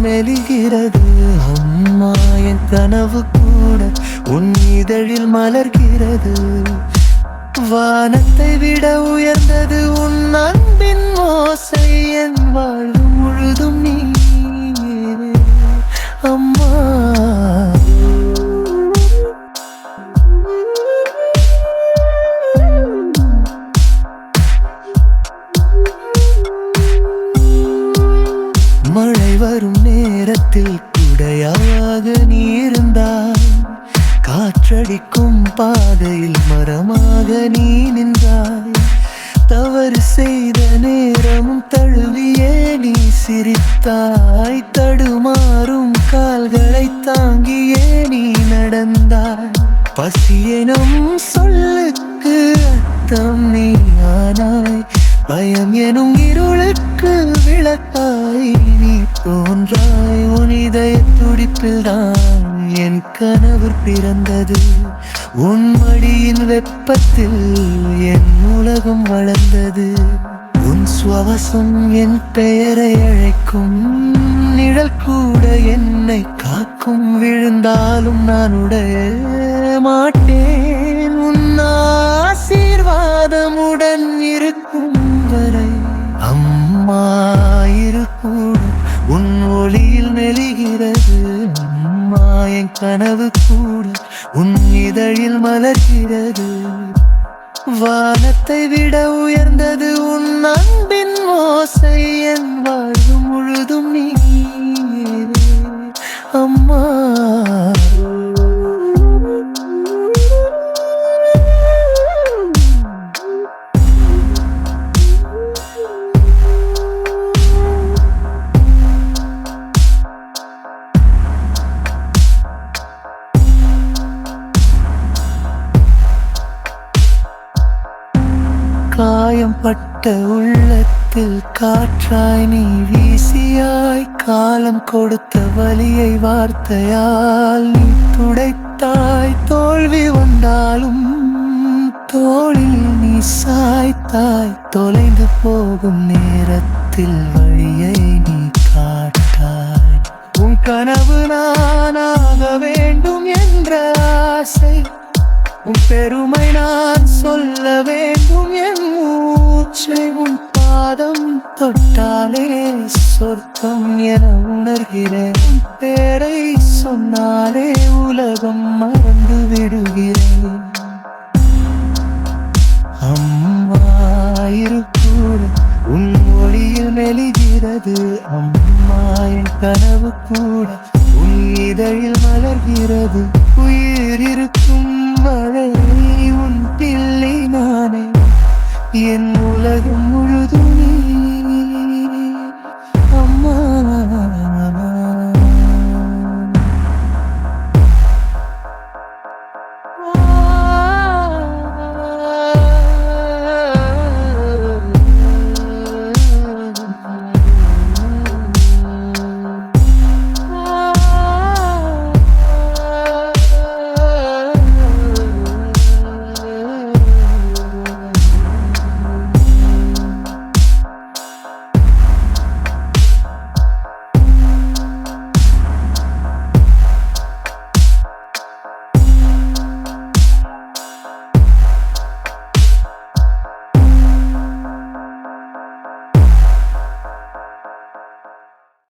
மெலிகிறது அம்மா, என் கனவு கூட உன் இதழில் மலர்கிறது. வானத்தை விட உயர்ந்தது உன் அன்பின் ஓசை, என் வாழ்வு முழுதும் நீ அம்மா. மழை வரும் நேரத்தில் குடையாக நீ இருந்தாய், காற்றடிக்கும் பாதையில் மரமாக நீ நின்றாய். தவறு செய்த நேரமும் தழுவியே நீ சிரித்தாய், தடுமாறும் கால்களை தாங்கியே நீ நடந்தாய். பசியெனும் சொல்லுக்கு அர்த்தம் நீ ஆனாய், பயம் எனும் இருளுக்கு விளக்காய் நீ தோன்றாய். உன் இதய துடிப்பில் தான் என் கனவு பிறந்தது, உன் மடியின் வெப்பத்தில் என் உலகம் வளர்ந்தது. உன் சுவாசம் என் பெயரை அழைக்கும், நிழல் கூட என்னை காக்கும். விழுந்தாலும் நான் உடைய மாட்டேன், உன் ஆசீர்வாதமுடன் இருக்கும் வரை. அம்மா இருக்கும் உன் ஒளியில் மெலிகிறது அம்மா, என் கனவு கூட உன் இதழில் மலர்கிறது. வானத்தை விட உயர்ந்தது உன் அன்பின் ஓசை, என் வாழ்வு முழுதும் நீ அம்மா. காயம் பட்ட உள்ளத்தில் காற்றாய் நீ வீசியாய், காலம் கொடுத்த வலியை வார்த்தையால் நீ துடைத்தாய். தோல்வி வந்தாலும் தோளில் நீ சாய்த்தாய், தொலைந்து போகும் நேரத்தில் வழியை நீ காட்டாய். உன் கனவு நானாக வேண்டும் என்ற ஆசை, உன் பெருமை நான் சொல்ல வேண்டும் என் மூச்சை. உன் பாதம் தொட்டாலே சொர்க்கம் என உணர்கிறேன், உன் பேரை சொன்னாலே உலகம் மறந்து விடுகிறேன். அம்மா இருக்கூட உன் மொழியில் மெலிகிறது அம்மா, என் கனவு கூட உன் இதழில் மலர்கிறது. உயிர் இருக்கும் மழை உன் பிள்ளை நானே, என் உலகம் முழுதும்